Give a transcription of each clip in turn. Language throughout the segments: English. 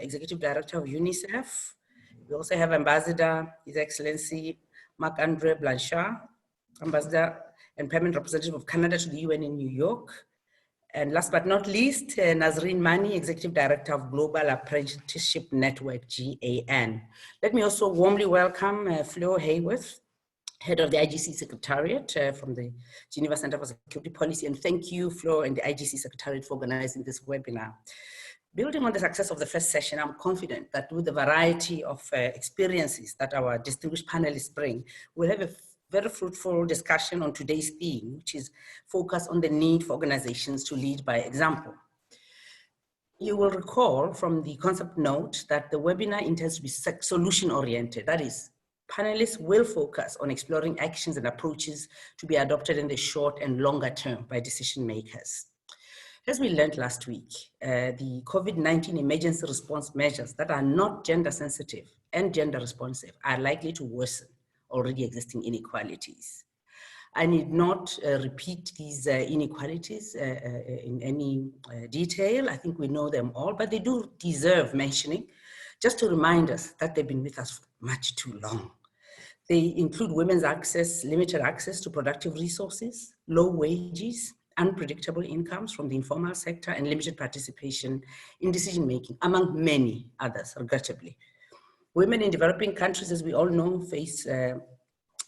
Executive Director of Unicef. We also have Ambassador, His Excellency Marc-André Blanchard, Ambassador and Permanent Representative of Canada to the UN in New York. And last but not least, Nazrene Mannie, Executive Director of Global Apprenticeship Network, GAN. Let me also warmly welcome Fore Hayworth, Head of the IGC Secretariat from the Geneva Center for Security Policy. And thank you, Fore, and the IGC Secretariat for organizing this webinar. Building on the success of the first session, I'm confident that with the variety of experiences that our distinguished panelists bring, we'll have a very fruitful discussion on today's theme, which is focused on the need for organizations to lead by example. You will recall from the concept note that the webinar intends to be solution-oriented. That is, panelists will focus on exploring actions and approaches to be adopted in the short and longer term by decision makers. As we learned last week, the COVID-19 emergency response measures that are not gender sensitive and gender responsive are likely to worsen already existing inequalities. I need not repeat these inequalities in any detail. I think we know them all, but they do deserve mentioning, just to remind us that they've been with us for much too long. They include women's access, limited access to productive resources, low wages, unpredictable incomes from the informal sector, and limited participation in decision-making, among many others, regrettably. Women in developing countries, as we all know, face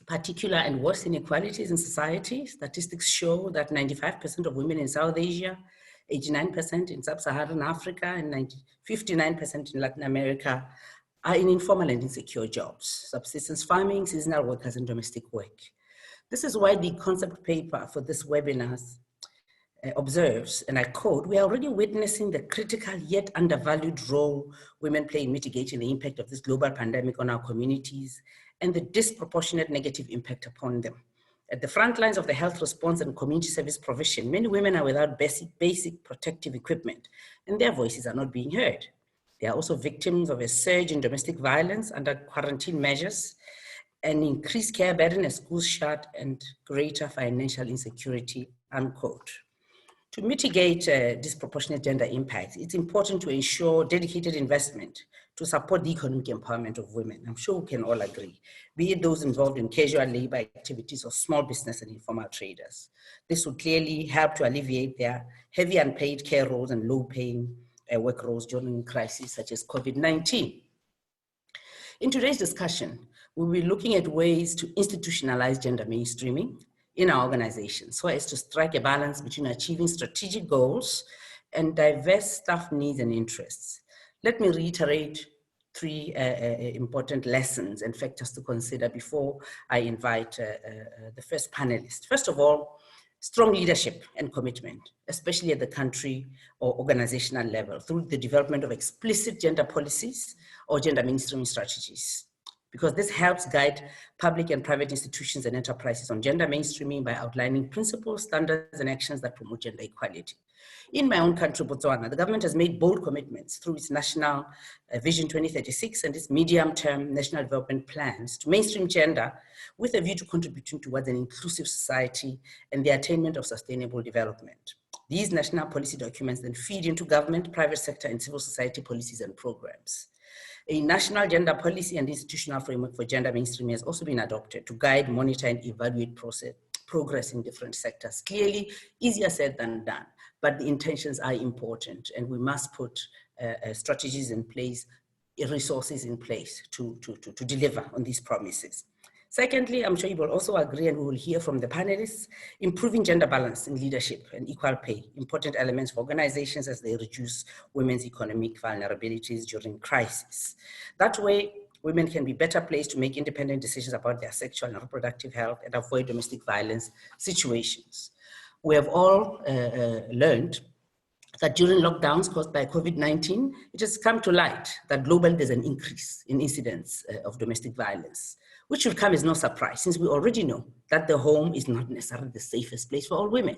particular and worse inequalities in society. Statistics show that 95% of women in South Asia, 89% in Sub-Saharan Africa, and 59% in Latin America are in informal and insecure jobs, subsistence farming, seasonal workers, and domestic work. This is why the concept paper for this webinar observes, and I quote, "We are already witnessing the critical yet undervalued role women play in mitigating the impact of this global pandemic on our communities and the disproportionate negative impact upon them. At the front lines of the health response and community service provision, many women are without basic protective equipment, and their voices are not being heard. They are also victims of a surge in domestic violence under quarantine measures, an increased care burden as schools shut, and greater financial insecurity," unquote. To mitigate disproportionate gender impacts, it's important to ensure dedicated investment to support the economic empowerment of women. I'm sure we can all agree, be it those involved in casual labor activities or small business and informal traders. This would clearly help to alleviate their heavy unpaid care roles and low-paying work roles during crises such as COVID-19. In today's discussion, we'll be looking at ways to institutionalize gender mainstreaming in our organizations so as to strike a balance between achieving strategic goals and diverse staff needs and interests. Let me reiterate three important lessons and factors to consider before I invite the first panelist. First of all, strong leadership and commitment, especially at the country or organizational level, through the development of explicit gender policies or gender mainstreaming strategies, because this helps guide public and private institutions and enterprises on gender mainstreaming by outlining principles, standards, and actions that promote gender equality. In my own country, Botswana, the government has made bold commitments through its National Vision 2036 and its medium-term national development plans to mainstream gender with a view to contributing towards an inclusive society and the attainment of sustainable development. These national policy documents then feed into government, private sector, and civil society policies and programs. A national gender policy and institutional framework for gender mainstreaming has also been adopted to guide, monitor, and evaluate progress in different sectors. Clearly, easier said than done, but the intentions are important, and we must put strategies in place, resources in place to deliver on these promises. Secondly, I'm sure you will also agree, and we will hear from the panelists, improving gender balance in leadership and equal pay, important elements for organizations as they reduce women's economic vulnerabilities during crisis. That way, women can be better placed to make independent decisions about their sexual and reproductive health and avoid domestic violence situations. We have all learned that during lockdowns caused by COVID-19, it has come to light that globally there's an increase in incidents of domestic violence, which should come as no surprise, since we already know that the home is not necessarily the safest place for all women.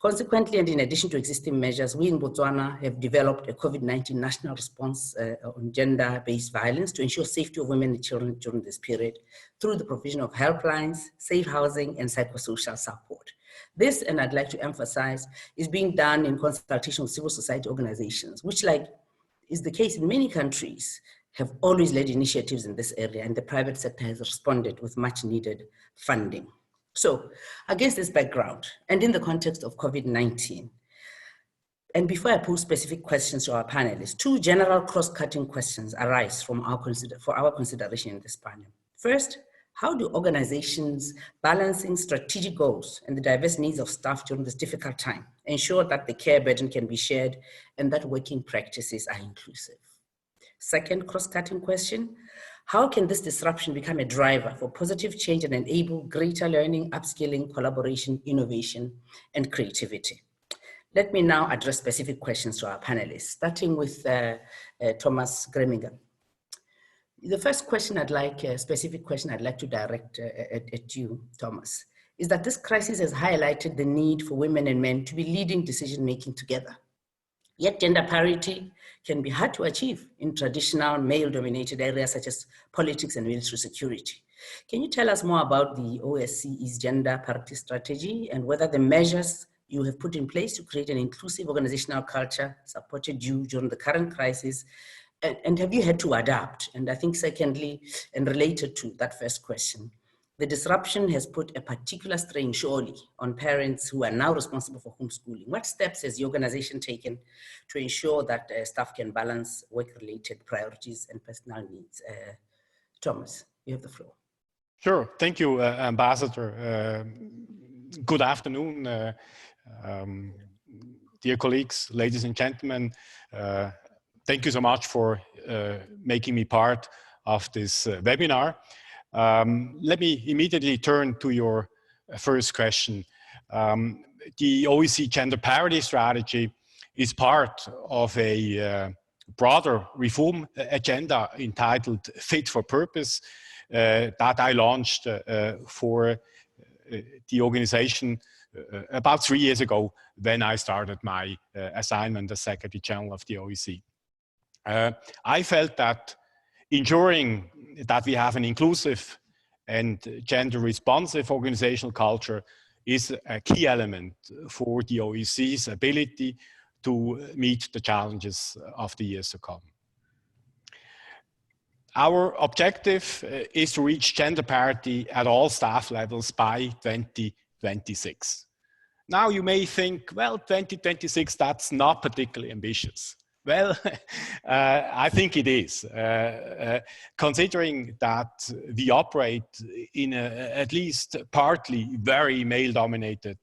Consequently, and in addition to existing measures, we in Botswana have developed a COVID-19 national response on gender-based violence to ensure safety of women and children during this period through the provision of helplines, safe housing, and psychosocial support. This, and I'd like to emphasize, is being done in consultation with civil society organizations, which, like is the case in many countries, have always led initiatives in this area, and the private sector has responded with much needed funding. So against this background, and in the context of COVID-19, and before I pose specific questions to our panelists, two general cross-cutting questions arise for our consideration in this panel. First, how do organizations balancing strategic goals and the diverse needs of staff during this difficult time ensure that the care burden can be shared and that working practices are inclusive? Second cross-cutting question, how can this disruption become a driver for positive change and enable greater learning, upskilling, collaboration, innovation, and creativity? Let me now address specific questions to our panelists, starting with Thomas Greminger. The first question specific question I'd like to direct at you, Thomas, is that this crisis has highlighted the need for women and men to be leading decision-making together. Yet gender parity can be hard to achieve in traditional male-dominated areas such as politics and military security. Can you tell us more about the OSCE's gender parity strategy and whether the measures you have put in place to create an inclusive organizational culture supported you during the current crisis? And have you had to adapt? And I think secondly, and related to that first question, the disruption has put a particular strain surely on parents who are now responsible for homeschooling. What steps has the organization taken to ensure that staff can balance work-related priorities and personal needs? Thomas, you have the floor. Sure, thank you, Ambassador. Good afternoon, dear colleagues, ladies and gentlemen. Thank you so much for making me part of this webinar. Let me immediately turn to your first question. The OECD gender parity strategy is part of a broader reform agenda entitled Fit for Purpose that I launched for the organization about 3 years ago when I started my assignment as Secretary General of the OECD. I felt that ensuring that we have an inclusive and gender responsive organizational culture is a key element for the OEC's ability to meet the challenges of the years to come. Our objective is to reach gender parity at all staff levels by 2026. Now you may think, well, 2026, that's not particularly ambitious. Well, I think it is, considering that we operate in at least partly very male-dominated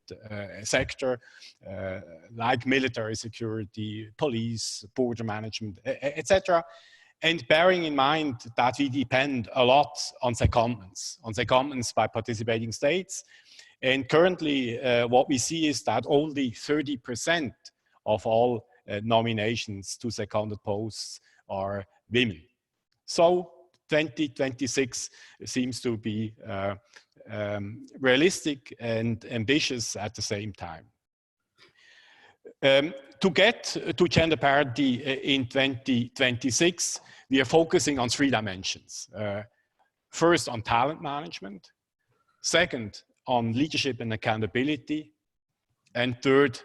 sector, like military security, police, border management, etc. And bearing in mind that we depend a lot on secondments by participating states. And currently, what we see is that only 30% of all nominations to seconded posts are women. So 2026 seems to be realistic and ambitious at the same time. To get to gender parity in 2026, we are focusing on 3 dimensions. First, on talent management. Second, on leadership and accountability. And third,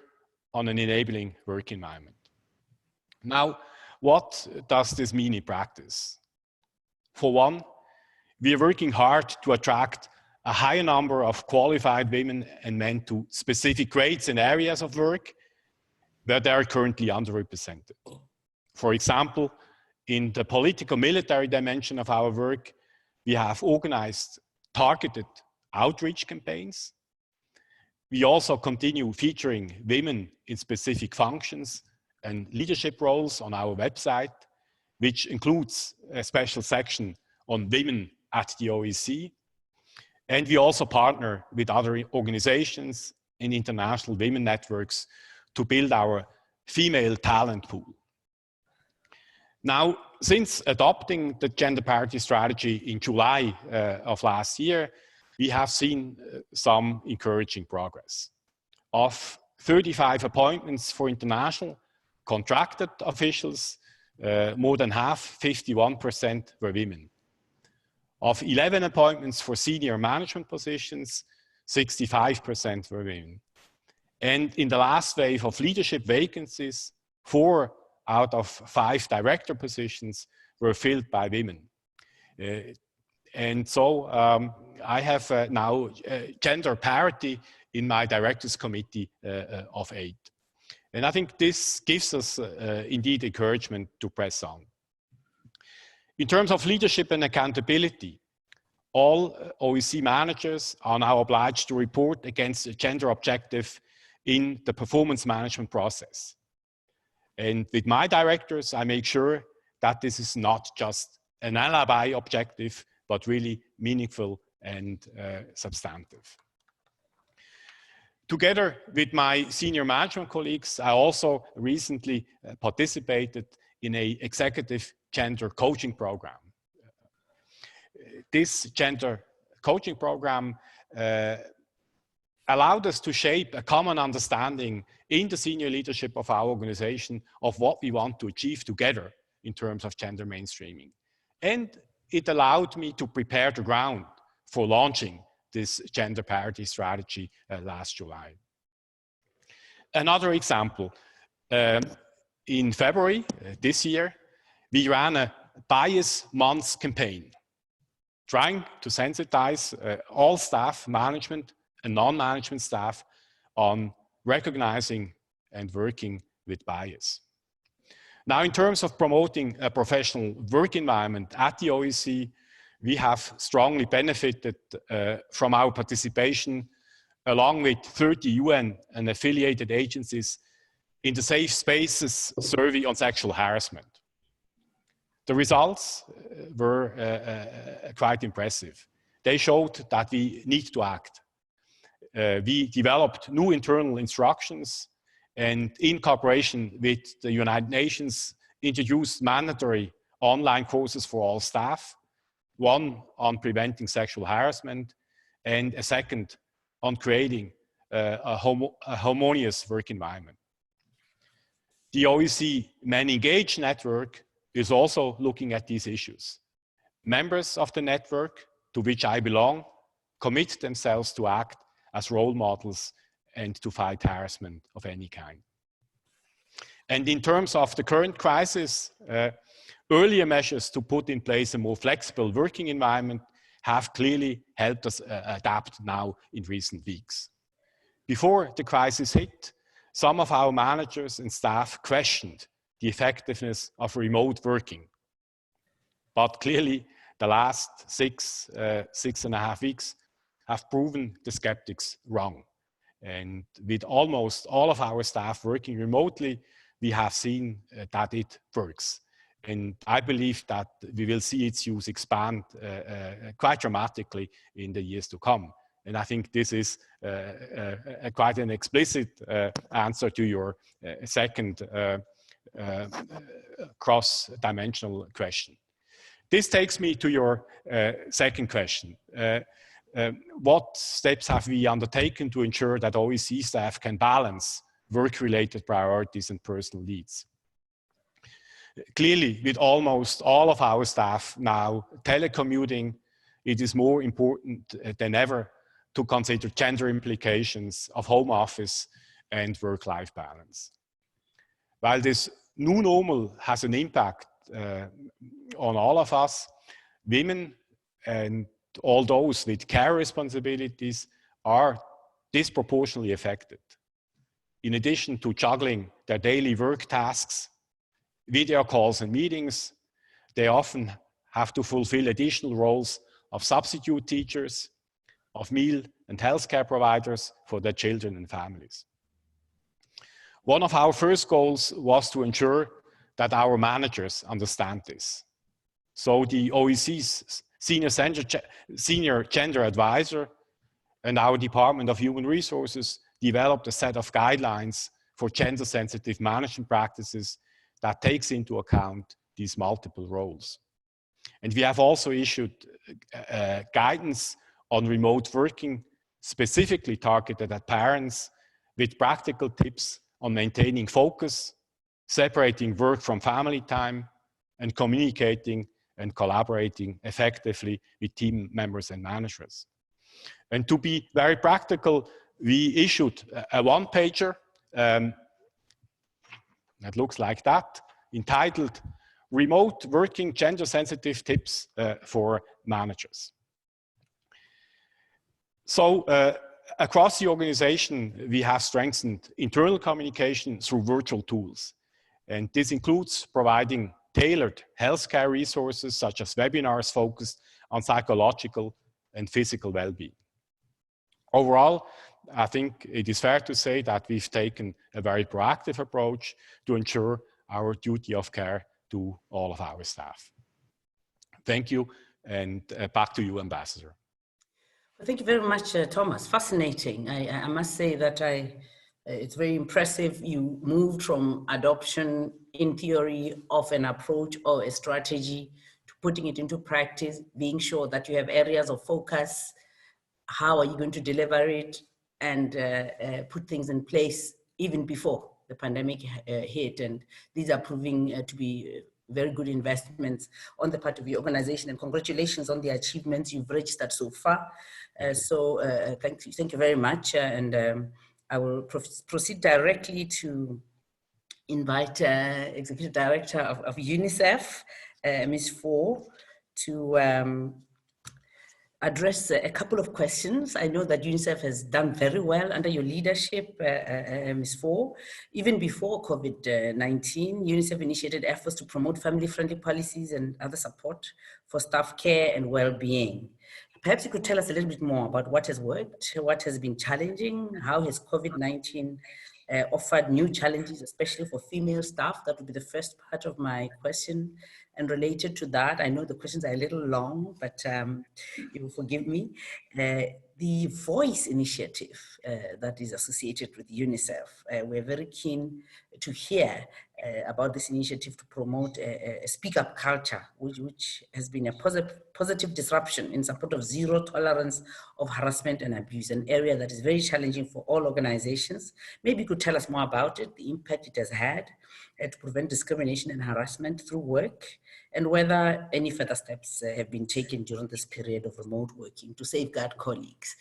on an enabling work environment. Now, what does this mean in practice? For one, we are working hard to attract a higher number of qualified women and men to specific grades and areas of work where they are currently underrepresented. For example, in the political military dimension of our work, we have organized targeted outreach campaigns. We also continue featuring women in specific functions and leadership roles on our website, which includes a special section on women at the OEC. And we also partner with other organizations and international women networks to build our female talent pool. Now, since adopting the gender parity strategy in July of last year, we have seen some encouraging progress. Of 35 appointments for international contracted officials, more than half, 51%, were women. Of 11 appointments for senior management positions, 65% were women. And in the last wave of leadership vacancies, 4 out of 5 director positions were filled by women. And so I have now gender parity in my directors committee of 8. And I think this gives us indeed encouragement to press on. In terms of leadership and accountability, all OEC managers are now obliged to report against a gender objective in the performance management process. And with my directors, I make sure that this is not just an alibi objective, but really meaningful and substantive. Together with my senior management colleagues, I also recently participated in an executive gender coaching program. This gender coaching program allowed us to shape a common understanding in the senior leadership of our organization of what we want to achieve together in terms of gender mainstreaming. And it allowed me to prepare the ground for launching this gender parity strategy last July. Another example, in February this year, we ran a bias month campaign, trying to sensitize all staff, management and non-management staff on recognizing and working with bias. Now, in terms of promoting a professional work environment at the OEC, we have strongly benefited from our participation along with 30 UN and affiliated agencies in the Safe Spaces survey on sexual harassment. The results were quite impressive. They showed that we need to act. We developed new internal instructions and in cooperation with the United Nations introduced mandatory online courses for all staff, one on preventing sexual harassment and a second on creating a harmonious work environment. The OEC Men Engage network is also looking at these issues. Members of the network, to which I belong, commit themselves to act as role models and to fight harassment of any kind. And in terms of the current crisis, earlier measures to put in place a more flexible working environment have clearly helped us adapt now in recent weeks. Before the crisis hit, some of our managers and staff questioned the effectiveness of remote working. But clearly, the last 6.5 weeks have proven the skeptics wrong. And with almost all of our staff working remotely, we have seen that it works. And I believe that we will see its use expand quite dramatically in the years to come. And I think this is quite an explicit answer to your second cross-dimensional question. This takes me to your second question. What steps have we undertaken to ensure that OEC staff can balance work-related priorities and personal needs? Clearly, with almost all of our staff now telecommuting, it is more important than ever to consider gender implications of home office and work-life balance. While this new normal has an impact on all of us, women and all those with care responsibilities are disproportionately affected. In addition to juggling their daily work tasks, video calls and meetings, they often have to fulfill additional roles of substitute teachers, of meal and healthcare providers for their children and families. One of our first goals was to ensure that our managers understand this. So the OEC's senior gender advisor and our Department of Human Resources developed a set of guidelines for gender-sensitive management practices that takes into account these multiple roles. And we have also issued guidance on remote working, specifically targeted at parents, with practical tips on maintaining focus, separating work from family time, and communicating and collaborating effectively with team members and managers. And to be very practical, we issued a one-pager that looks like that. entitled Remote Working Gender Sensitive Tips for Managers. So across the organization, we have strengthened internal communication through virtual tools. And this includes providing tailored healthcare resources, such as webinars focused on psychological and physical well-being. Overall, I think it is fair to say that we've taken a very proactive approach to ensure our duty of care to all of our staff. Thank you, and back to you, Ambassador. Thank you very much, Thomas. Fascinating. I must say that it's very impressive. You moved from adoption in theory of an approach or a strategy to putting it into practice, being sure that you have areas of focus. How are you going to deliver it, and put things in place even before the pandemic hit? And these are proving to be very good investments on the part of your organization, and congratulations on the achievements you've registered so far. Thank you very much. I will proceed directly to invite Executive Director of Unicef, Ms. Fore, to address a couple of questions. I know that Unicef has done very well under your leadership, Ms. Fore. Even before COVID-19, Unicef initiated efforts to promote family-friendly policies and other support for staff care and well-being. Perhaps you could tell us a little bit more about what has worked, what has been challenging, how has COVID-19 offered new challenges, especially for female staff. That would be the first part of my question. And related to that, I know the questions are a little long, but you will forgive me. The Voice initiative that is associated with UNICEF, we're very keen to hear about this initiative to promote a speak-up culture, which has been a positive disruption in support of zero tolerance of harassment and abuse, an area that is very challenging for all organizations. Maybe you could tell us more about it, the impact it has had to prevent discrimination and harassment through work, and whether any further steps have been taken during this period of remote working to safeguard colleagues.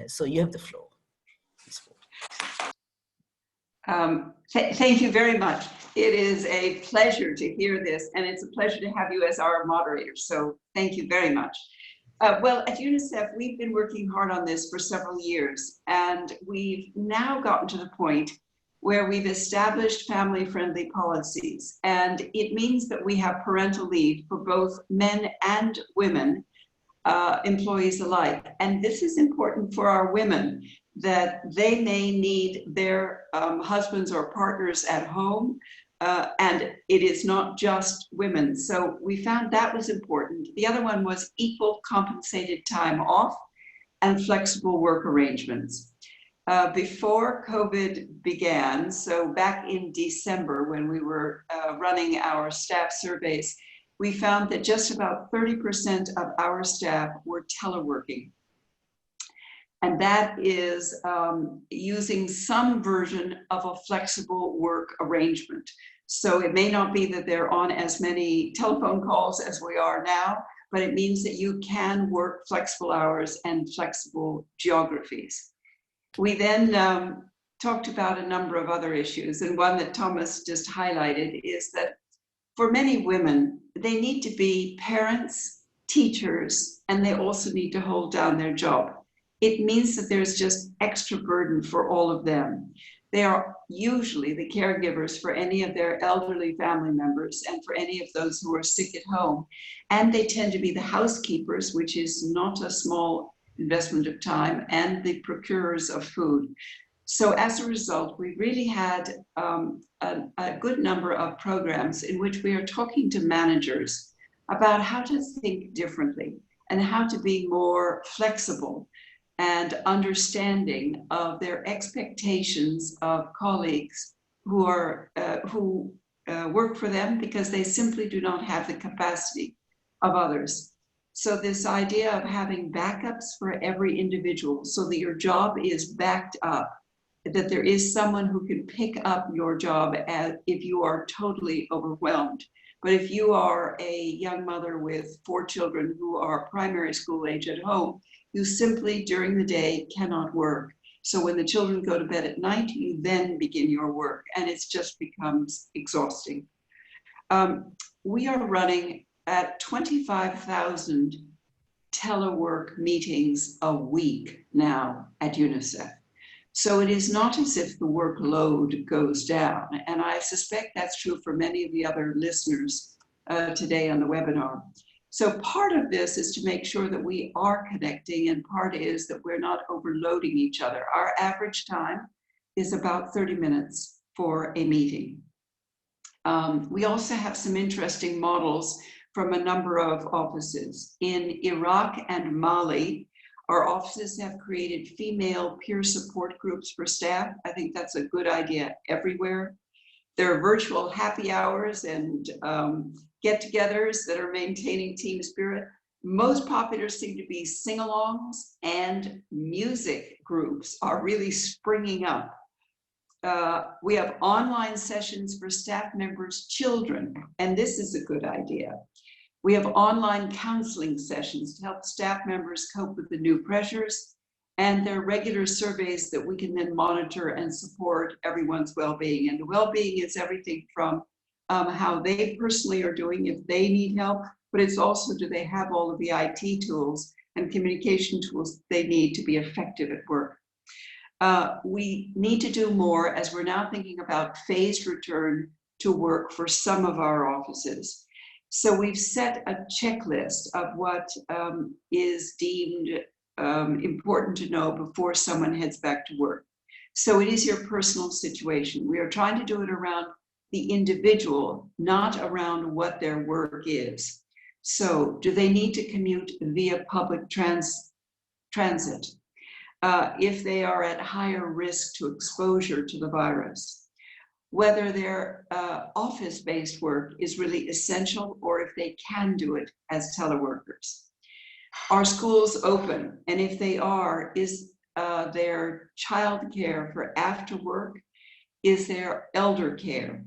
So you have the floor, Ms. Fore. Thank you very much. It is a pleasure to hear this, and it's a pleasure to have you as our moderator. So thank you very much. Well, at UNICEF, we've been working hard on this for several years, and we've now gotten to the point where we've established family-friendly policies. And it means that we have parental leave for both men and women, employees alike. And this is important for our women, that they may need their husbands or partners at home, and it is not just women. So we found that was important. The other one was equal compensated time off and flexible work arrangements. Before COVID began, so back in December when we were running our staff surveys, we found that just about 30% of our staff were teleworking. And that is using some version of a flexible work arrangement. So it may not be that they're on as many telephone calls as we are now, but it means that you can work flexible hours and flexible geographies. We then talked about a number of other issues, and one that Thomas just highlighted is that for many women, they need to be parents, teachers, and they also need to hold down their job. It means that there's just extra burden for all of them. They are usually the caregivers for any of their elderly family members and for any of those who are sick at home. And they tend to be the housekeepers, which is not a small investment of time, and the procurers of food. So as a result, we really had a good number of programs in which we are talking to managers about how to think differently and how to be more flexible and understanding of their expectations of colleagues who are work for them because they simply do not have the capacity of others. So this idea of having backups for every individual so that your job is backed up, that there is someone who can pick up your job if you are totally overwhelmed. But if you are a young mother with 4 children who are primary school age at home, you simply during the day cannot work. So when the children go to bed at night, you then begin your work, and it just becomes exhausting. We are running at 25,000 telework meetings a week now at Unicef. So it is not as if the workload goes down. And I suspect that's true for many of the other listeners today on the webinar. So part of this is to make sure that we are connecting, and part is that we're not overloading each other. Our average time is about 30 minutes for a meeting. We also have some interesting models from a number of offices. In Iraq and Mali, our offices have created female peer support groups for staff. I think that's a good idea everywhere. There are virtual happy hours and get-togethers that are maintaining team spirit. Most popular seem to be sing-alongs, and music groups are really springing up. We have online sessions for staff members' children, and this is a good idea. We have online counseling sessions to help staff members cope with the new pressures, and there are regular surveys that we can then monitor and support everyone's well-being. And the well-being is everything from how they personally are doing if they need help, but it's also, do they have all of the IT tools and communication tools they need to be effective at work. We need to do more, as we're now thinking about phased return to work for some of our offices. So we've set a checklist of what is deemed important to know before someone heads back to work. So it is your personal situation. We are trying to do it around the individual, not around what their work is. So do they need to commute via public transit? If they are at higher risk to exposure to the virus, whether their office-based work is really essential, or if they can do it as teleworkers. Are schools open? And if they are, is there childcare for after work? Is there elder care?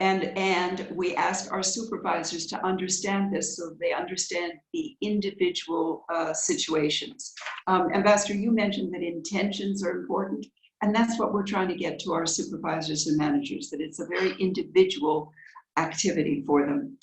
And we ask our supervisors to understand this so they understand the individual situations. Ambassador, you mentioned that intentions are important, and that's what we're trying to get to our supervisors and managers, that it's a very individual activity for them.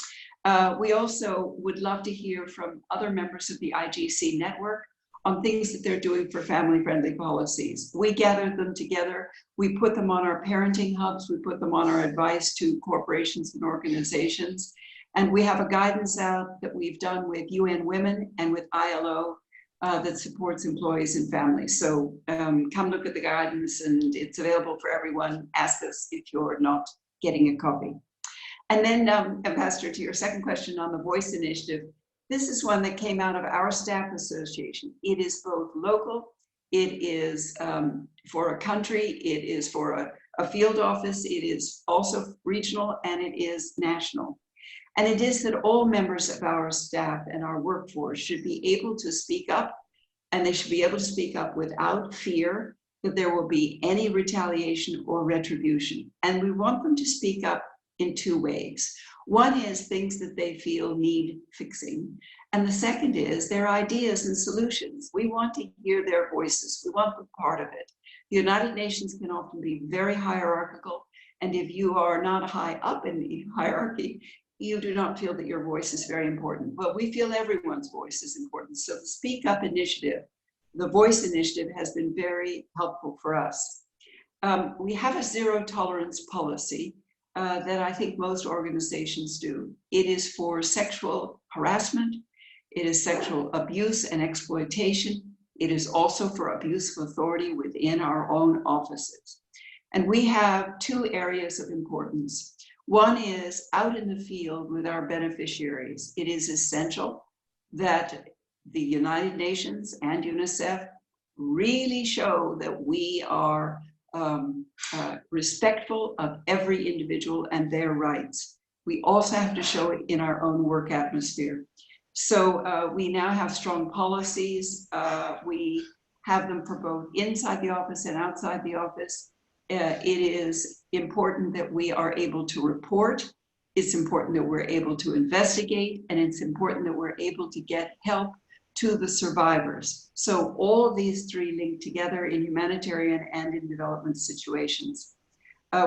We also would love to hear from other members of the IGC network on things that they're doing for family-friendly policies. We gather them together, we put them on our parenting hubs, we put them on our advice to corporations and organizations, and we have a guidance out that we've done with UN Women and with ILO that supports employees and families. So come look at the guidance, and it's available for everyone. Ask us if you're not getting a copy. And then, Ambassador, to your second question on the Voice Initiative, this is one that came out of our staff association. It is both local, it is for a country, it is for a field office, it is also regional, and it is national. And it is that all members of our staff and our workforce should be able to speak up, and they should be able to speak up without fear that there will be any retaliation or retribution. And we want them to speak up in two ways. One is things that they feel need fixing. And the second is their ideas and solutions. We want to hear their voices. We want them part of it. The United Nations can often be very hierarchical. And if you are not high up in the hierarchy, you do not feel that your voice is very important. But we feel everyone's voice is important. So the Speak Up initiative, the Voice Initiative, has been very helpful for us. We have a zero tolerance policy that I think most organizations do. It is for sexual harassment, it is sexual abuse and exploitation, it is also for abuse of authority within our own offices. And we have two areas of importance. One is out in the field with our beneficiaries. It is essential that the United Nations and Unicef really show that we are respectful of every individual and their rights. We also have to show it in our own work atmosphere. So we now have strong policies. We have them for both inside the office and outside the office. It is important that we are able to report. It's important that we're able to investigate, and it's important that we're able to get help to the survivors. So all of these three link together in humanitarian and in development situations.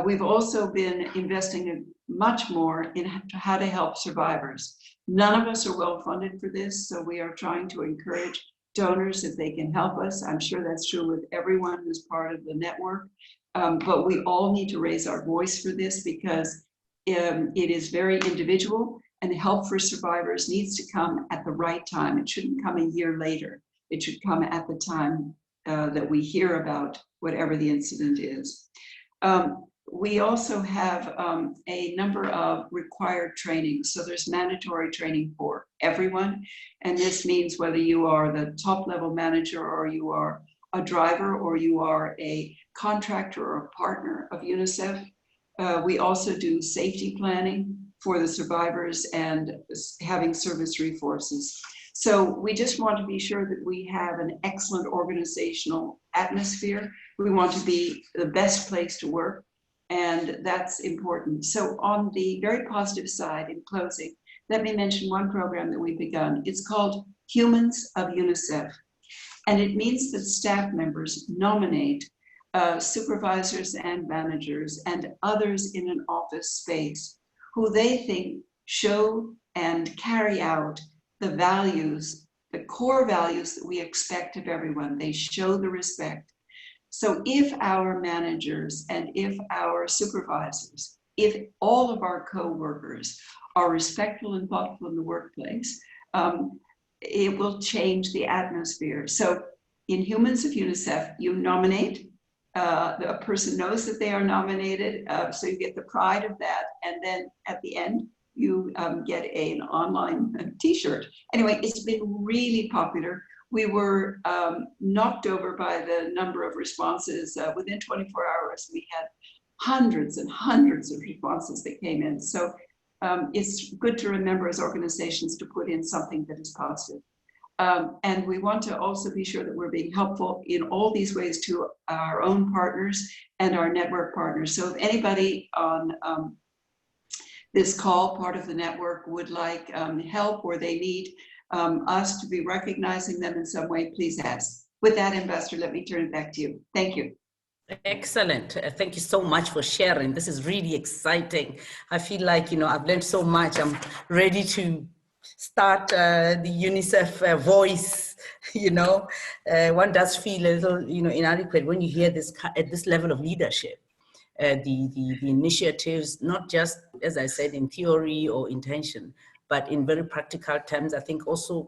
We've also been investing much more in how to help survivors. None of us are well funded for this, so we are trying to encourage donors if they can help us. I'm sure that's true with everyone who's part of the network, but we all need to raise our voice for this because it is very individual, and help for survivors needs to come at the right time. It shouldn't come a year later. It should come at the time that we hear about whatever the incident is. We also have a number of required trainings. So there's mandatory training for everyone. And this means whether you are the top level manager, or you are a driver, or you are a contractor or a partner of Unicef. We also do safety planning for the survivors and having service resources. So we just want to be sure that we have an excellent organizational atmosphere. We want to be the best place to work, and that's important. So on the very positive side, in closing, let me mention one program that we've begun. It's called Humans of Unicef, and it means that staff members nominate supervisors and managers and others in an office space who they think show and carry out the values, the core values that we expect of everyone. They show the respect. So if our managers and if our supervisors, if all of our co-workers are respectful and thoughtful in the workplace, it will change the atmosphere. So in Humans of Unicef, you nominate, the person knows that they are nominated, so you get the pride of that, and then at the end, you get an online t-shirt. Anyway, it's been really popular. We were knocked over by the number of responses. Within 24 hours, we had hundreds and hundreds of responses that came in. So it's good to remember as organizations to put in something that is positive. And we want to also be sure that we're being helpful in all these ways to our own partners and our network partners. So if anybody on this call, part of the network, would like help, or they need us to be recognizing them in some way, please ask. With that, Ambassador, let me turn it back to you. Thank you. Excellent. Thank you so much for sharing. This is really exciting. I feel like, I've learned so much. I'm ready to start the UNICEF voice. One does feel a little, inadequate when you hear this at this level of leadership. The initiatives, not just, as I said, in theory or intention, but in very practical terms. I think also,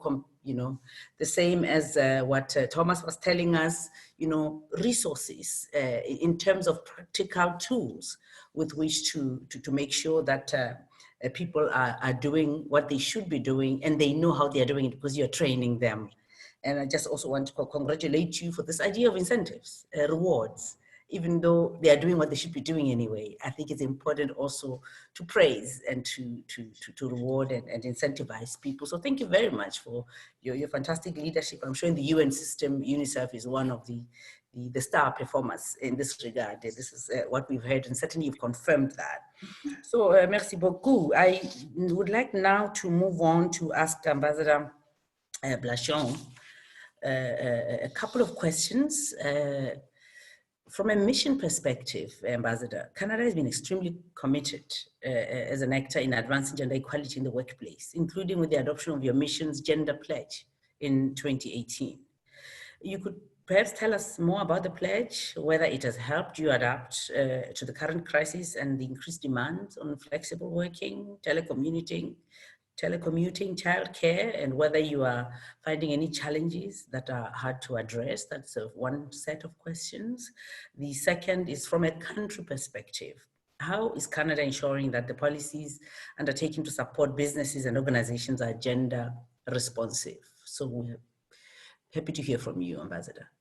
the same as what Thomas was telling us, resources in terms of practical tools with which to make sure that people are doing what they should be doing, and they know how they are doing it because you're training them. And I just also want to congratulate you for this idea of incentives, rewards. Even though they are doing what they should be doing anyway, I think it's important also to praise and to reward and incentivize people. So thank you very much for your fantastic leadership. I'm sure in the UN system, UNICEF is one of the star performers in this regard. This is what we've heard, and certainly you've confirmed that. So merci beaucoup. I would like now to move on to ask Ambassador Blanchard a couple of questions. From a mission perspective, Ambassador, Canada has been extremely committed as an actor in advancing gender equality in the workplace, including with the adoption of your mission's gender pledge in 2018. You could perhaps tell us more about the pledge, whether it has helped you adapt to the current crisis and the increased demands on flexible working, telecommuting, childcare, and whether you are finding any challenges that are hard to address. That's one set of questions. The second is from a country perspective. How is Canada ensuring that the policies undertaken to support businesses and organizations are gender responsive? So we're happy to hear from you, Ambassador.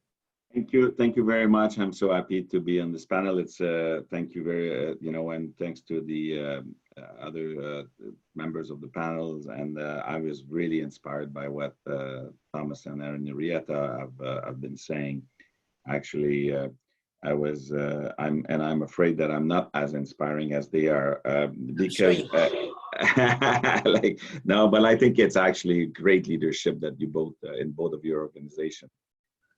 Thank you very much. I'm so happy to be on this panel. It's thank you very, and thanks to the other members of the panels. And I was really inspired by what Thomas and Henrietta have been saying. Actually, I'm afraid that I'm not as inspiring as they are because no, but I think it's actually great leadership that you both in both of your organizations.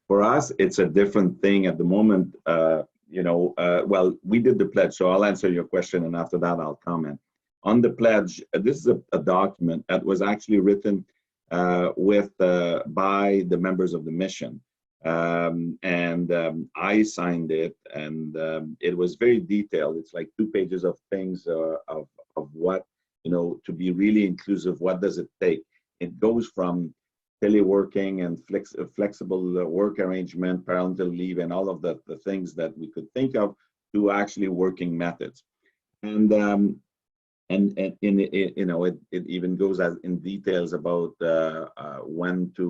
For us, it's a different thing at the moment. Well, we did the pledge, so I'll answer your question, and after that, I'll comment. on the pledge, this is a document that was actually written by the members of the mission. I signed it, and it was very detailed. It's like 2 pages of things of what, to be really inclusive, what does it take? It goes from teleworking and flexible work arrangement, parental leave, and all of the things that we could think of, to actually working methods. And it even goes in details about when to,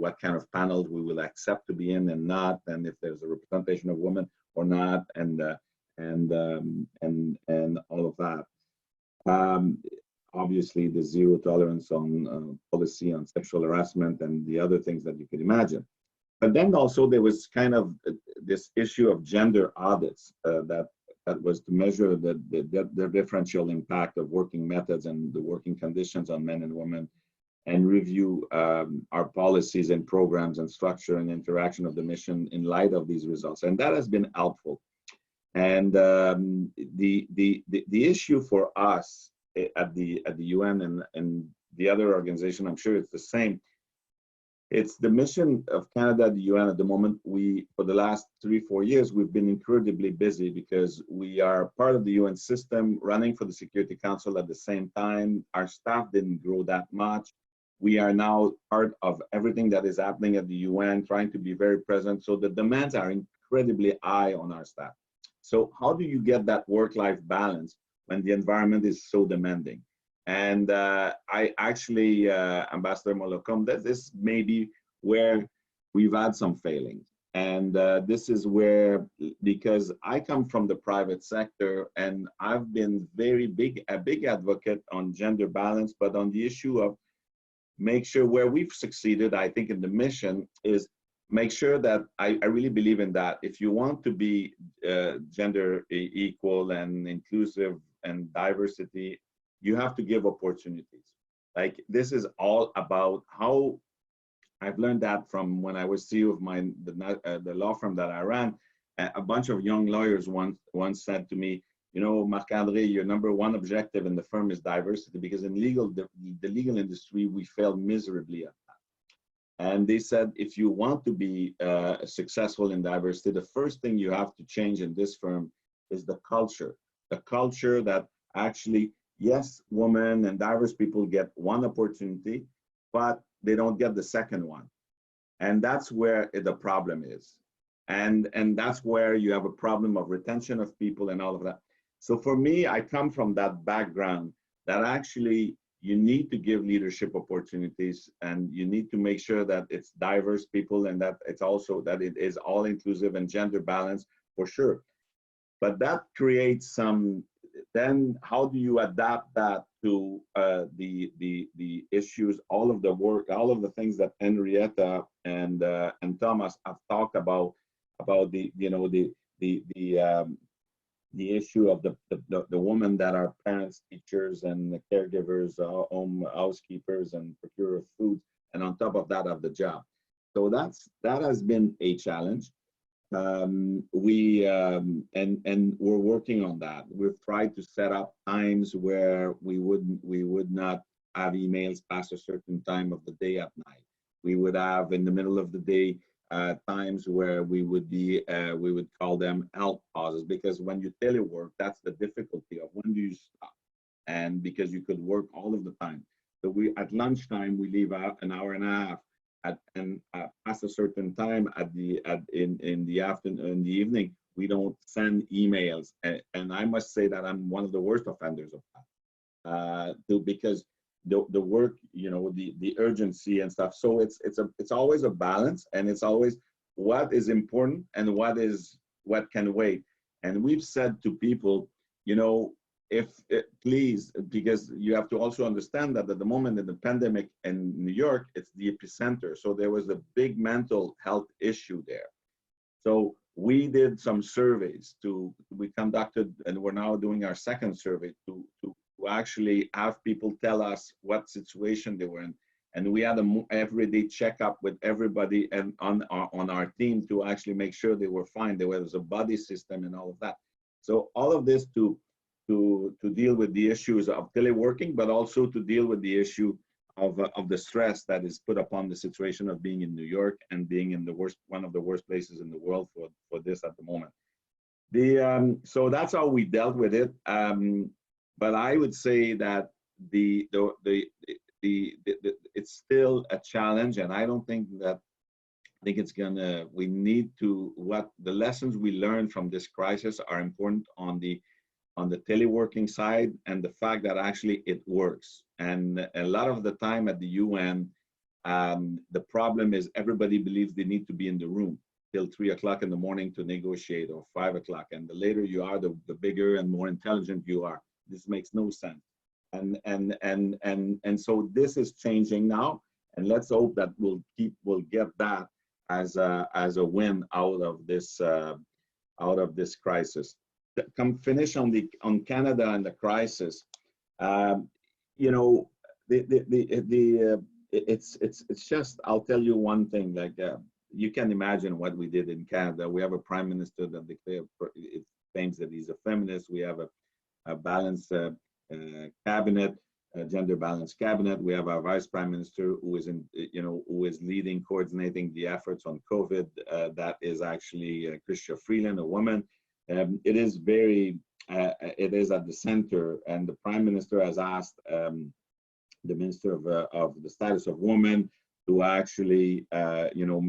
what kind of panels we will accept to be in and not, and if there's a representation of women or not, and all of that. Obviously, the zero tolerance on policy on sexual harassment and the other things that you could imagine. But then also there was kind of this issue of gender audits that was to measure the differential impact of working methods and the working conditions on men and women, and review our policies and programs and structure and interaction of the mission in light of these results. And that has been helpful. And the issue for us at the UN and the other organization, I'm sure it's the same. It's the mission of Canada at the UN at the moment. For the last 3-4 years, we've been incredibly busy because we are part of the UN system, running for the Security Council at the same time. Our staff didn't grow that much. We are now part of everything that is happening at the UN, trying to be very present. So the demands are incredibly high on our staff. So how do you get that work-life balance when the environment is so demanding? And I actually, Ambassador Molocom, that this may be where we've had some failings. And this is where, because I come from the private sector, and I've been a big advocate on gender balance, but on the issue of make sure where we've succeeded, I think in the mission, is make sure that I really believe in that. If you want to be gender equal and inclusive and diversity, you have to give opportunities. Like, this is all about how I've learned that from when I was CEO of the law firm that I ran. A bunch of young lawyers once said to me, Marc-André, your #1 objective in the firm is diversity, because in the legal industry, we fail miserably at that. And they said, if you want to be successful in diversity, the first thing you have to change in this firm is the culture. The culture that actually, yes, women and diverse people get one opportunity, but they don't get the second one. And that's where the problem is. And that's where you have a problem of retention of people and all of that. So for me, I come from that background that actually you need to give leadership opportunities, and you need to make sure that it's diverse people, and that it's also that it is all inclusive and gender balance for sure. But that creates some, then how do you adapt that to the issues, all of the work, all of the things that Henrietta and Thomas have talked about the issue of the women that are parents, teachers, and the caregivers, home housekeepers, and procurer of food, and on top of that, of the job. So that has been a challenge. And we're working on that. We've tried to set up times where we would not have emails past a certain time of the day at night. We would have in the middle of the day times where we would call them help pauses, because when you telework, that's the difficulty of when do you stop, and because you could work all of the time. So we at lunchtime we leave out an hour and a half. And past a certain time in the afternoon, in the evening, we don't send emails. And I must say that I'm one of the worst offenders of that, because the work, the urgency and stuff. So it's always a balance, and it's always what is important and what can wait. And we've said to people, please, because you have to also understand that at the moment in the pandemic in New York, it's the epicenter. So there was a big mental health issue there. So we did some surveys we conducted, and we're now doing our second survey to actually have people tell us what situation they were in. And we had an everyday checkup with everybody and on our team to actually make sure they were fine. There was a buddy system and all of that. So all of this to to deal with the issues of teleworking, but also to deal with the issue of the stress that is put upon the situation of being in New York and being in the one of the worst places in the world for this at the moment. So that's how we dealt with it. But I would say that it's still a challenge, and I don't think that. I think it's gonna. We need to. What the lessons we learned from this crisis are important on the teleworking side, and the fact that actually it works. And a lot of the time at the UN, the problem is everybody believes they need to be in the room till 3 o'clock in the morning to negotiate, or 5 o'clock. And the later you are, the bigger and more intelligent you are. This makes no sense. And so this is changing now, and let's hope that we'll get that as a win out of this crisis. Come finish on Canada and the crisis. You know, it's just, I'll tell you one thing. Like you can imagine what we did in Canada. We have a prime minister that claims that he's a feminist. We have a balanced cabinet, a gender balanced cabinet. We have our vice prime minister who is leading, coordinating the efforts on COVID. That is actually Chrystia Freeland, a woman. It is it is at the center, and the prime minister has asked the minister of the status of women to actually,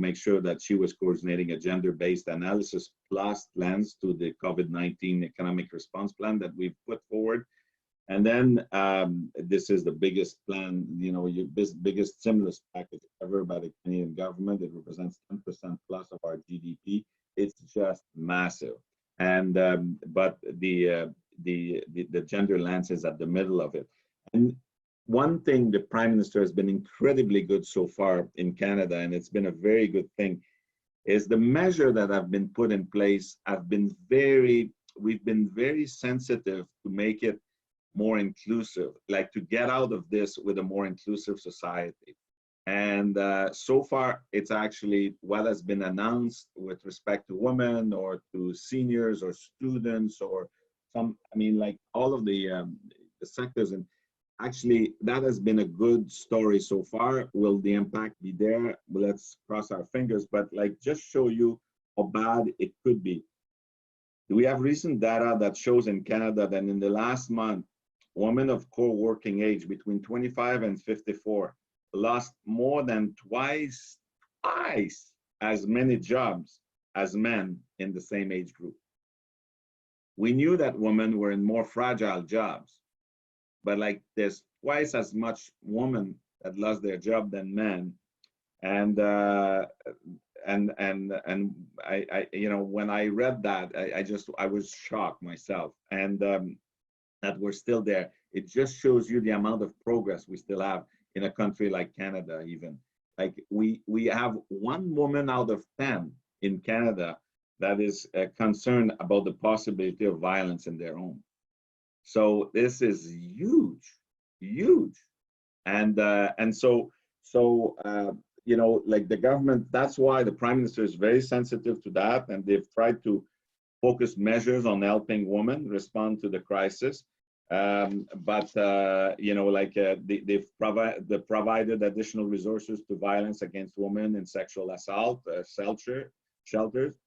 make sure that she was coordinating a gender-based analysis plus lens to the COVID-19 economic response plan that we've put forward. And then this is the biggest plan, biggest stimulus package ever by the Canadian government. It represents 10% plus of our GDP. It's just massive. And but the gender lens is at the middle of it. And one thing the prime minister has been incredibly good so far in Canada, and it's been a very good thing, is the measure that have been put in place have been we've been very sensitive to make it more inclusive, like to get out of this with a more inclusive society. And so far, it's actually what has been announced with respect to women or to seniors or students or like all of the sectors. And actually, that has been a good story so far. Will the impact be there? Well, let's cross our fingers, but like just show you how bad it could be. We have recent data that shows in Canada that in the last month, women of core working age between 25 and 54 lost more than twice as many jobs as men in the same age group. We knew that women were in more fragile jobs, but like there's twice as much women that lost their job than men. And I when I read that, I was shocked myself. And that we're still there. It just shows you the amount of progress we still have in a country like Canada. Even like we have 1 woman out of 10 in Canada that is concerned about the possibility of violence in their home. So this is huge, and so like the government. That's why the prime minister is very sensitive to that, and they've tried to focus measures on helping women respond to the crisis. They've provided additional resources to violence against women and sexual assault shelters.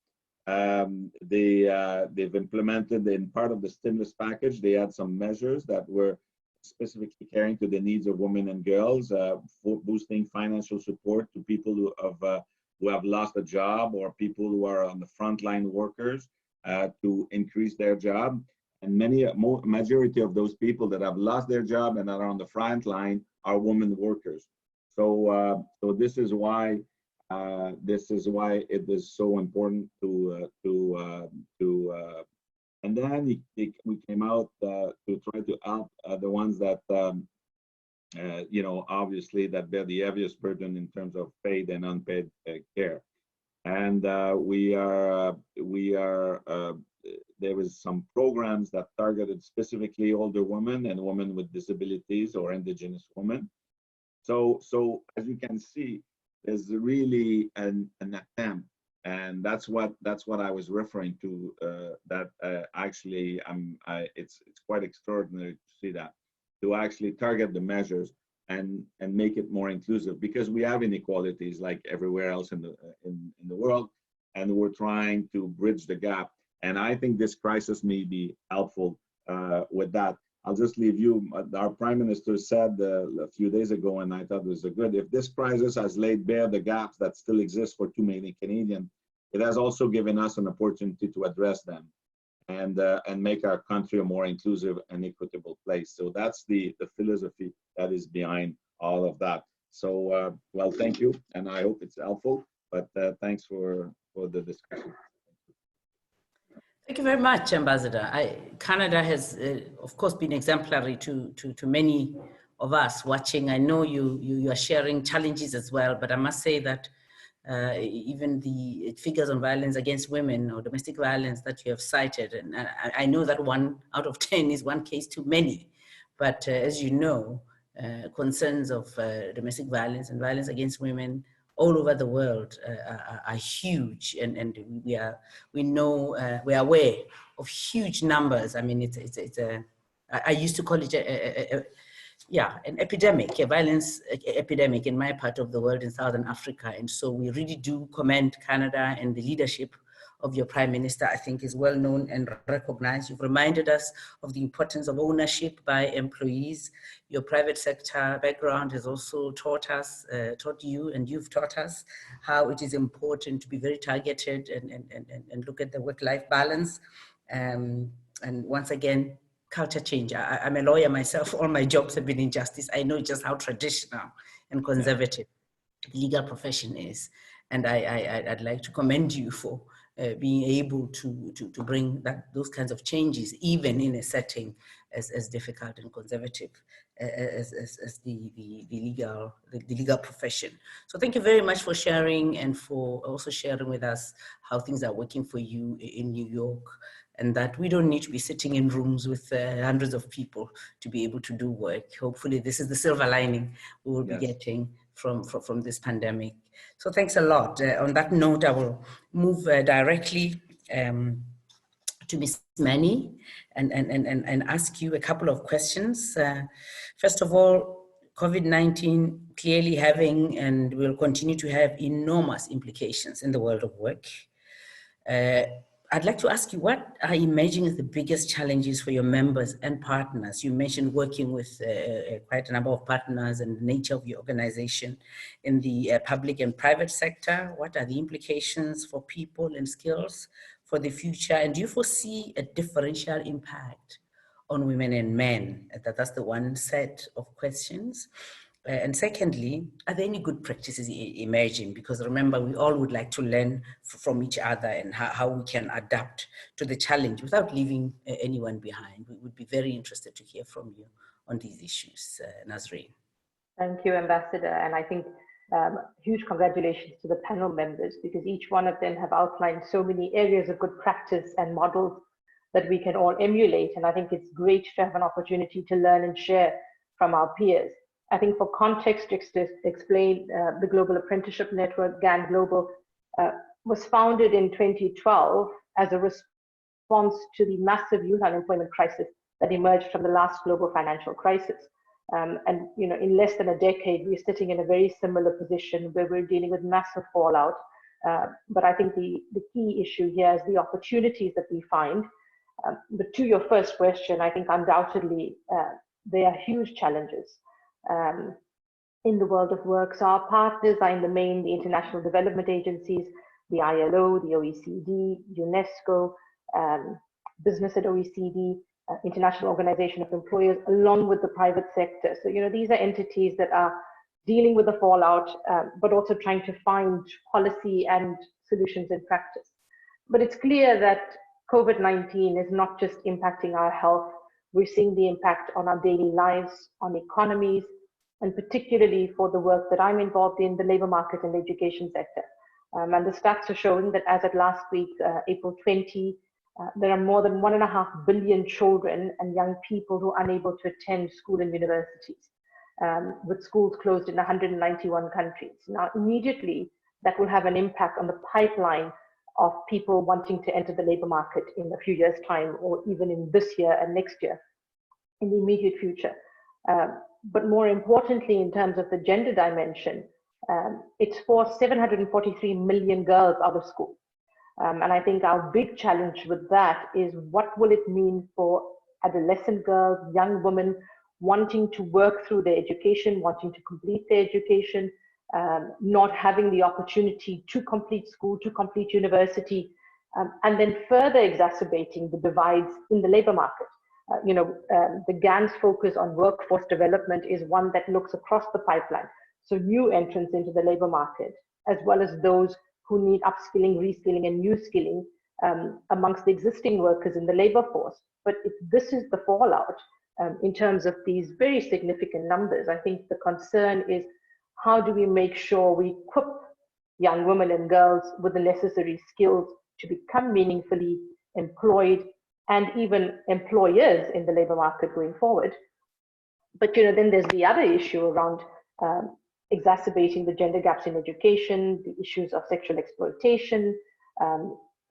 They've implemented in part of the stimulus package. They had some measures that were specifically caring to the needs of women and girls, for boosting financial support to people who have lost a job or people who are on the frontline workers to increase their job. And majority of those people that have lost their job and are on the front line are women workers. So this is why it is so important to and then we came out to try to help the ones that obviously that bear the heaviest burden in terms of paid and unpaid care. And there was some programs that targeted specifically older women and women with disabilities or Indigenous women. So as you can see, there's really an attempt And that's what I was referring to. Actually, it's quite extraordinary to see that, to actually target the measures and make it more inclusive, because we have inequalities like everywhere else in the world, and we're trying to bridge the gap. And I think this crisis may be helpful with that. I'll just leave you. Our Prime Minister said a few days ago, and I thought it was good, if this crisis has laid bare the gaps that still exist for too many Canadians, it has also given us an opportunity to address them and make our country a more inclusive and equitable place. So that's the philosophy that is behind all of that. So, well, thank you, and I hope it's helpful, but thanks for the discussion. Thank you very much, Ambassador. Canada has, of course, been exemplary to many of us watching. I know you are sharing challenges as well, but I must say that even the figures on violence against women or domestic violence that you have cited, and I know that 1 out of 10 is one case too many, but as you know, concerns of domestic violence and violence against women all over the world are huge, and we're aware of huge numbers. I mean, I used to call it an epidemic, a violence epidemic in my part of the world, in Southern Africa. And so we really do commend Canada, and the leadership of your Prime Minister, I think, is well known and recognized. You've reminded us of the importance of ownership by employees. Your private sector background has also taught you, and you've taught us how it is important to be very targeted and look at the work-life balance. And once again, culture change. I'm a lawyer myself. All my jobs have been in justice. I know just how traditional and conservative the legal profession is. And I'd like to commend you for being able to bring those kinds of changes, even in a setting as difficult and conservative as the legal profession. So thank you very much for sharing, and for also sharing with us how things are working for you in New York, and that we don't need to be sitting in rooms with hundreds of people to be able to do work. Hopefully this is the silver lining we will be getting from this pandemic. So thanks a lot. On that note, I will move directly to Ms. Mannie and ask you a couple of questions. First of all, COVID-19 clearly having and will continue to have enormous implications in the world of work. I'd like to ask you, what are emerging as the biggest challenges for your members and partners? You mentioned working with quite a number of partners and the nature of your organization in the public and private sector. What are the implications for people and skills for the future? And do you foresee a differential impact on women and men? That's the one set of questions. And secondly, are there any good practices emerging? Because remember, we all would like to learn from each other and how we can adapt to the challenge without leaving anyone behind. We would be very interested to hear from you on these issues, Nazrene. Thank you, Ambassador. And I think huge congratulations to the panel members, because each one of them have outlined so many areas of good practice and models that we can all emulate. And I think it's great to have an opportunity to learn and share from our peers. I think for context, to explain, the Global Apprenticeship Network, GAN Global, was founded in 2012 as a response to the massive youth unemployment crisis that emerged from the last global financial crisis. And in less than a decade, we're sitting in a very similar position where we're dealing with massive fallout. But I think the key issue here is the opportunities that we find. But to your first question, I think undoubtedly there are huge challenges in the world of work. So our partners are in the main the international development agencies, the ILO, the OECD, UNESCO, Business at OECD, International Organization of Employers, along with the private sector. So, these are entities that are dealing with the fallout, but also trying to find policy and solutions in practice. But it's clear that COVID-19 is not just impacting our health. We're seeing the impact on our daily lives, on economies, and particularly for the work that I'm involved in, the labor market and the education sector. And the stats are showing that as of last week, April 20, there are more than 1.5 billion children and young people who are unable to attend school and universities, with schools closed in 191 countries. Now, immediately, that will have an impact on the pipeline of people wanting to enter the labor market in a few years' time, or even in this year and next year, in the immediate future. But more importantly, in terms of the gender dimension, it's for 743 million girls out of school. And I think our big challenge with that is, what will it mean for adolescent girls, young women wanting to work through their education, wanting to complete their education, not having the opportunity to complete school, to complete university, and then further exacerbating the divides in the labor market. The GAN's focus on workforce development is one that looks across the pipeline. So new entrants into the labor market, as well as those who need upskilling, reskilling, and new skilling amongst the existing workers in the labor force. But if this is the fallout in terms of these very significant numbers, I think the concern is, how do we make sure we equip young women and girls with the necessary skills to become meaningfully employed and even employers in the labor market going forward? But then there's the other issue around exacerbating the gender gaps in education, the issues of sexual exploitation,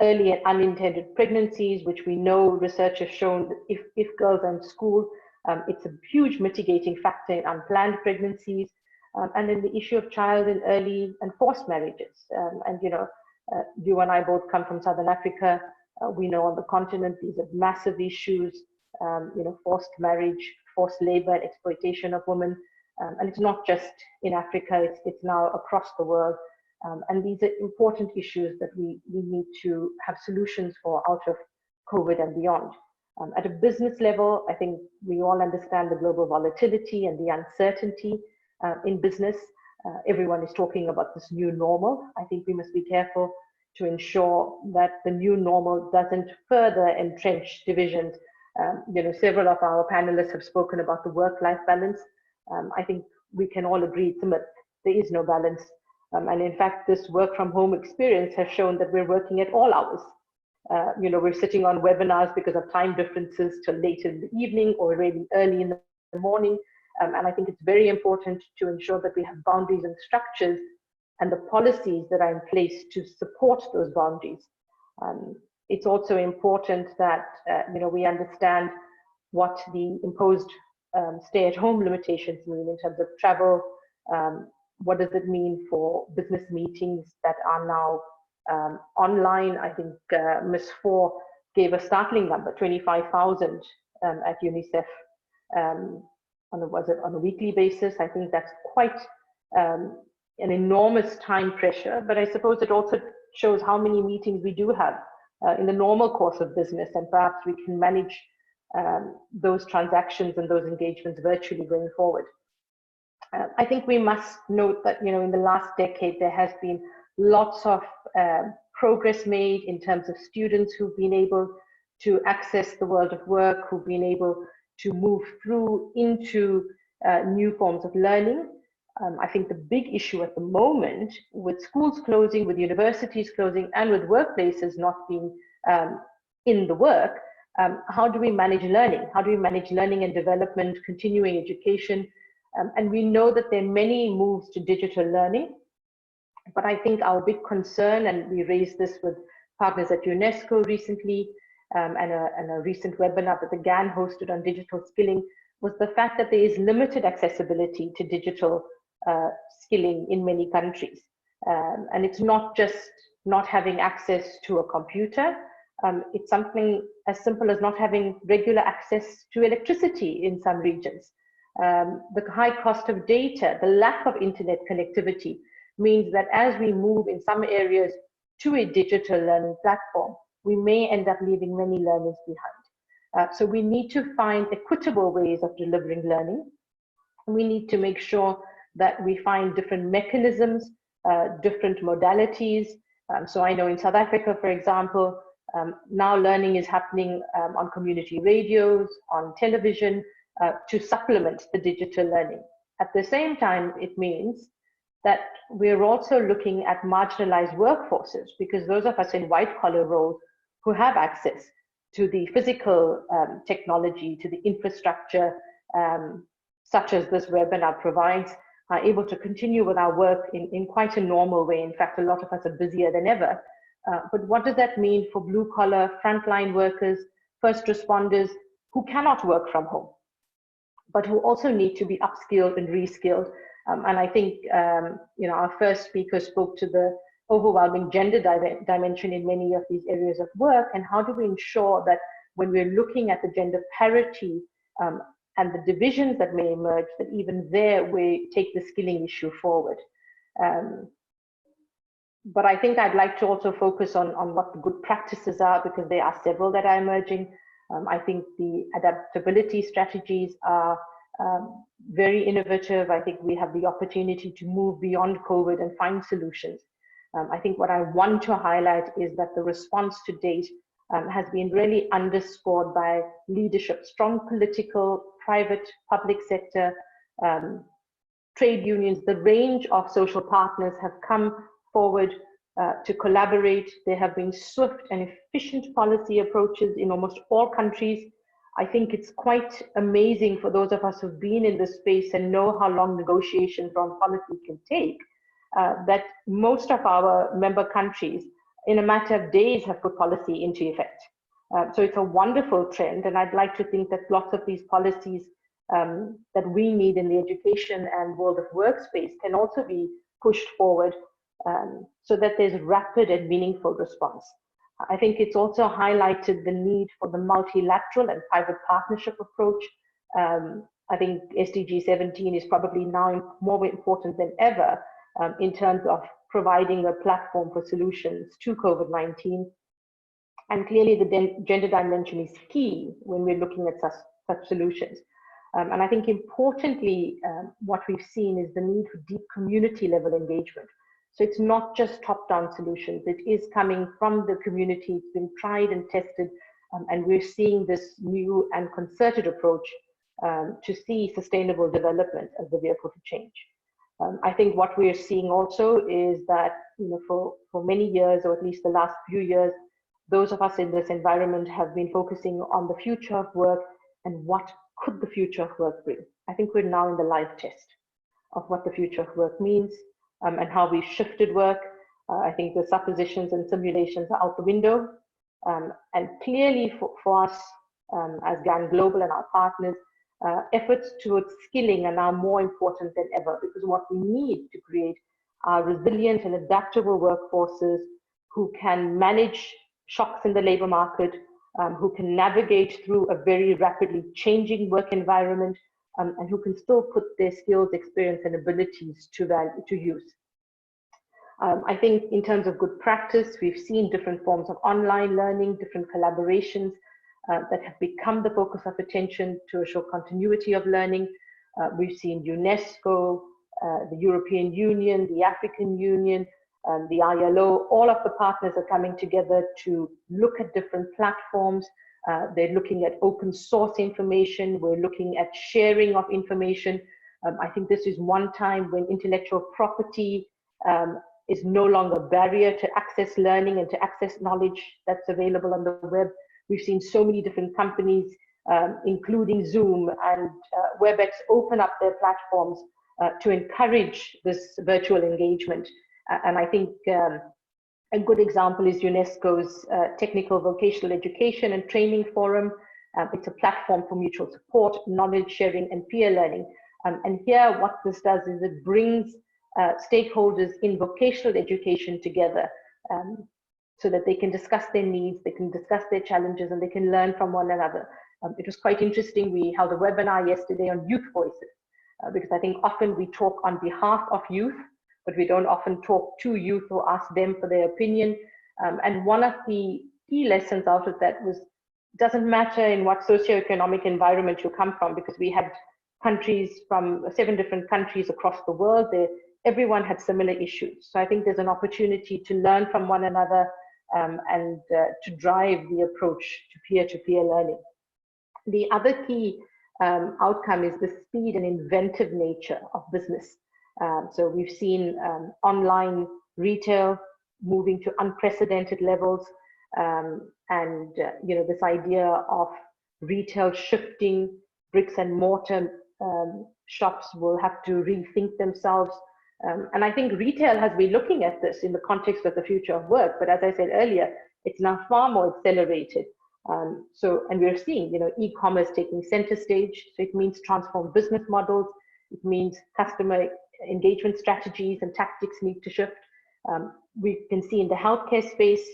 early and unintended pregnancies, which we know research has shown that if girls are in school, it's a huge mitigating factor in unplanned pregnancies, and then the issue of child and early and forced marriages. You and I both come from Southern Africa. We know on the continent these are massive issues, forced marriage, forced labor, and exploitation of women. And it's not just in Africa, it's now across the world. And these are important issues that we need to have solutions for out of COVID and beyond. At a business level, I think we all understand the global volatility and the uncertainty in business. Everyone is talking about this new normal. I think we must be careful to ensure that the new normal doesn't further entrench divisions. Several of our panelists have spoken about the work-life balance. I think we can all agree it's a myth. There is no balance. And in fact, this work from home experience has shown that we're working at all hours. We're sitting on webinars because of time differences till late in the evening or really early in the morning. And I think it's very important to ensure that we have boundaries and structures and the policies that are in place to support those boundaries. It's also important that we understand what the imposed stay-at-home limitations mean in terms of travel. What does it mean for business meetings that are now online? I think Ms. Fore gave a startling number, 25,000 at Unicef on a weekly basis. I think that's quite an enormous time pressure, but I suppose it also shows how many meetings we do have in the normal course of business, and perhaps we can manage those transactions and those engagements virtually going forward. I think we must note that in the last decade there has been lots of progress made in terms of students who've been able to access the world of work, who've been able to move through into new forms of learning. I think the big issue at the moment, with schools closing, with universities closing, and with workplaces not being in the work, how do we manage learning? How do we manage learning and development, continuing education? And we know that there are many moves to digital learning, but I think our big concern, and we raised this with partners at UNESCO recently, and a recent webinar that the GAN hosted on digital skilling, was the fact that there is limited accessibility to digital skilling in many countries. And it's not just not having access to a computer, it's something as simple as not having regular access to electricity in some regions. The high cost of data, the lack of internet connectivity means that as we move in some areas to a digital learning platform, we may end up leaving many learners behind. So we need to find equitable ways of delivering learning. We need to make sure that we find different mechanisms, different modalities. So I know in South Africa, for example, now learning is happening on community radios, on television, to supplement the digital learning. At the same time, it means that we're also looking at marginalized workforces, because those of us in white-collar roles who have access to the physical technology, to the infrastructure, such as this webinar provides, are able to continue with our work in quite a normal way. In fact, a lot of us are busier than ever. But what does that mean for blue collar, frontline workers, first responders who cannot work from home, but who also need to be upskilled and reskilled? And I think our first speaker spoke to the overwhelming gender dimension in many of these areas of work, and how do we ensure that when we're looking at the gender parity and the divisions that may emerge, that even there we take the skilling issue forward. But I think I'd like to also focus on what the good practices are, because there are several that are emerging. I think the adaptability strategies are very innovative. I think we have the opportunity to move beyond COVID and find solutions. I think what I want to highlight is that the response to date has been really underscored by leadership, strong political, private, public sector, trade unions. The range of social partners have come forward to collaborate. There have been swift and efficient policy approaches in almost all countries. I think it's quite amazing for those of us who've been in this space and know how long negotiations on policy can take, that most of our member countries, in a matter of days, have put policy into effect. So it's a wonderful trend, and I'd like to think that lots of these policies that we need in the education and world of workspace can also be pushed forward so that there's rapid and meaningful response. I think it's also highlighted the need for the multilateral and private partnership approach. I think SDG 17 is probably now more important than ever in terms of providing a platform for solutions to COVID-19. And clearly the gender dimension is key when we're looking at such solutions. And I think importantly, what we've seen is the need for deep community level engagement. So it's not just top-down solutions, it is coming from the community, it's been tried and tested, and we're seeing this new and concerted approach to see sustainable development as the vehicle to change. I think what we're seeing also is that, for many years, or at least the last few years, those of us in this environment have been focusing on the future of work and what could the future of work bring. I think we're now in the live test of what the future of work means and how we've shifted work. I think the suppositions and simulations are out the window. And clearly for us as GAN Global and our partners, efforts towards skilling are now more important than ever, because what we need to create are resilient and adaptable workforces who can manage shocks in the labor market, who can navigate through a very rapidly changing work environment, and who can still put their skills, experience, and abilities to use. I think in terms of good practice, we've seen different forms of online learning, different collaborations that have become the focus of attention to assure continuity of learning. We've seen UNESCO, the European Union, the African Union, the ILO, all of the partners are coming together to look at different platforms. They're looking at open source information. We're looking at sharing of information. I think this is one time when intellectual property is no longer a barrier to access learning and to access knowledge that's available on the web. We've seen so many different companies, including Zoom and WebEx, open up their platforms to encourage this virtual engagement. And I think a good example is UNESCO's Technical Vocational Education and Training Forum. It's a platform for mutual support, knowledge sharing, and peer learning. And here, what this does is it brings stakeholders in vocational education together so that they can discuss their needs, they can discuss their challenges, and they can learn from one another. It was quite interesting. We held a webinar yesterday on youth voices, because I think often we talk on behalf of youth, but we don't often talk to youth or ask them for their opinion. And one of the key lessons out of that was, it doesn't matter in what socioeconomic environment you come from, because we had countries from 7 different countries across the world. Everyone had similar issues. So I think there's an opportunity to learn from one another and to drive the approach to peer-to-peer learning. The other key outcome is the speed and inventive nature of business. So we've seen online retail moving to unprecedented levels, and this idea of retail shifting bricks and mortar shops will have to rethink themselves. And I think retail has been looking at this in the context of the future of work, but as I said earlier, it's now far more accelerated. And we're seeing, e-commerce taking center stage. So it means transform business models. It means customer engagement strategies and tactics need to shift. We can see in the healthcare space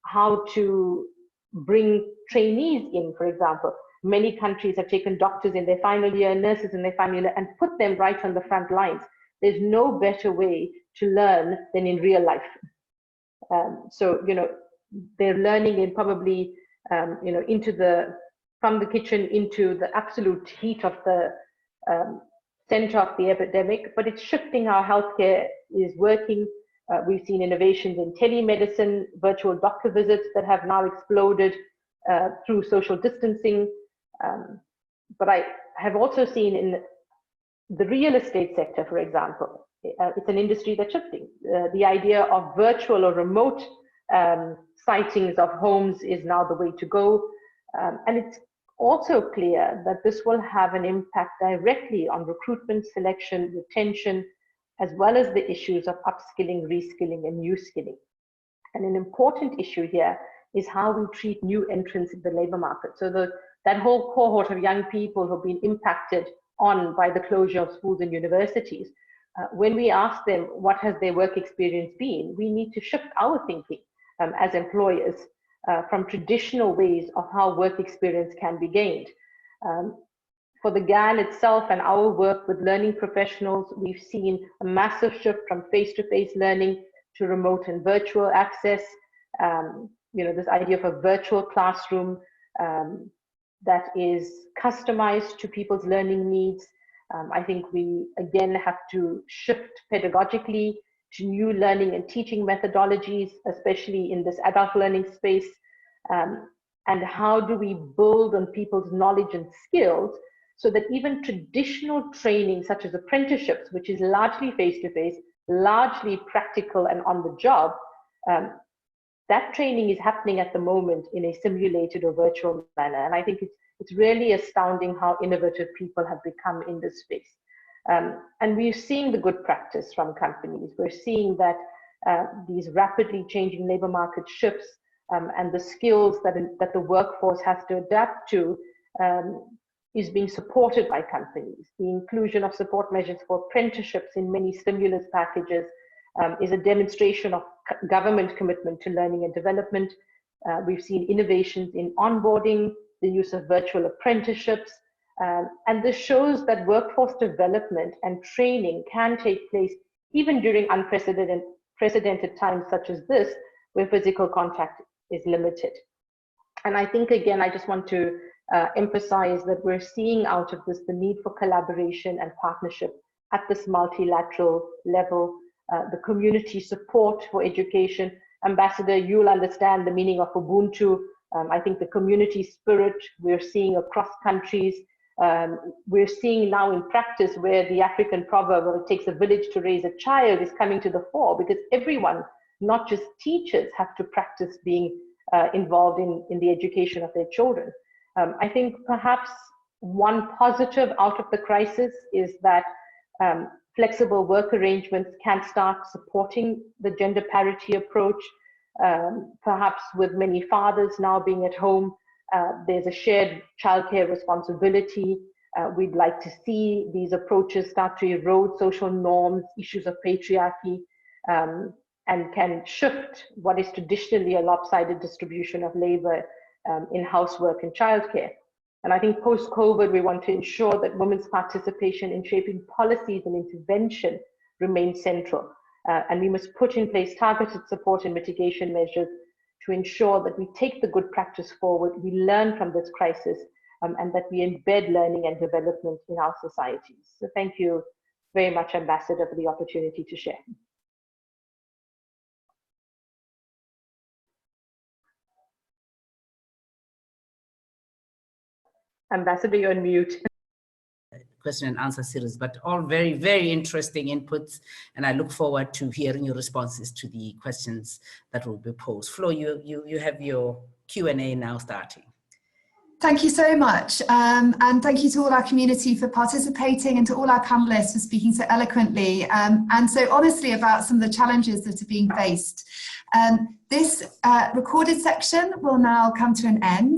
how to bring trainees in, for example. Many countries have taken doctors in their final year, nurses in their final year, and put them right on the front lines. There's no better way to learn than in real life. So, they're learning in probably, from the kitchen into the absolute heat of the center of the epidemic, but it's shifting how healthcare is working. We've seen innovations in telemedicine, virtual doctor visits that have now exploded through social distancing. But I have also seen in the real estate sector, for example, it's an industry that's shifting. The idea of virtual or remote sightings of homes is now the way to go. And it's also clear that this will have an impact directly on recruitment, selection, retention, as well as the issues of upskilling, reskilling, and new skilling. And an important issue here is how we treat new entrants in the labor market. So that whole cohort of young people who've been impacted on by the closure of schools and universities, when we ask them what has their work experience been, we need to shift our thinking as employers from traditional ways of how work experience can be gained. For the GAN itself and our work with learning professionals, we've seen a massive shift from face-to-face learning to remote and virtual access. This idea of a virtual classroom that is customized to people's learning needs. I think we, again, have to shift pedagogically to new learning and teaching methodologies, especially in this adult learning space. And how do we build on people's knowledge and skills so that even traditional training, such as apprenticeships, which is largely face-to-face, largely practical and on the job, that training is happening at the moment in a simulated or virtual manner. And I think it's really astounding how innovative people have become in this space. And we're seeing the good practice from companies. We're seeing that these rapidly changing labor market shifts and the skills that the workforce has to adapt to is being supported by companies. The inclusion of support measures for apprenticeships in many stimulus packages is a demonstration of government commitment to learning and development. We've seen innovations in onboarding, the use of virtual apprenticeships, and this shows that workforce development and training can take place even during unprecedented times such as this, where physical contact is limited. And I think, again, I just want to emphasize that we're seeing out of this the need for collaboration and partnership at this multilateral level, the community support for education. Ambassador, you'll understand the meaning of Ubuntu. I think the community spirit we're seeing across countries. We're seeing now in practice where the African proverb, well, it takes a village to raise a child, is coming to the fore, because everyone, not just teachers, have to practice being involved in the education of their children. I think perhaps one positive out of the crisis is that flexible work arrangements can start supporting the gender parity approach. Perhaps with many fathers now being at home, there's a shared childcare responsibility. We'd like to see these approaches start to erode social norms, issues of patriarchy, and can shift what is traditionally a lopsided distribution of labor in housework and childcare. And I think post-COVID, we want to ensure that women's participation in shaping policies and intervention remains central. And we must put in place targeted support and mitigation measures to ensure that we take the good practice forward, we learn from this crisis, and that we embed learning and development in our societies. So thank you very much, Ambassador, for the opportunity to share. Ambassador, you're on mute. Question and answer series, but all very, very interesting inputs. And I look forward to hearing your responses to the questions that will be posed. Flo, you have your Q&A now starting. Thank you so much. And thank you to all our community for participating and to all our panelists for speaking so eloquently and so honestly about some of the challenges that are being faced. This recorded section will now come to an end.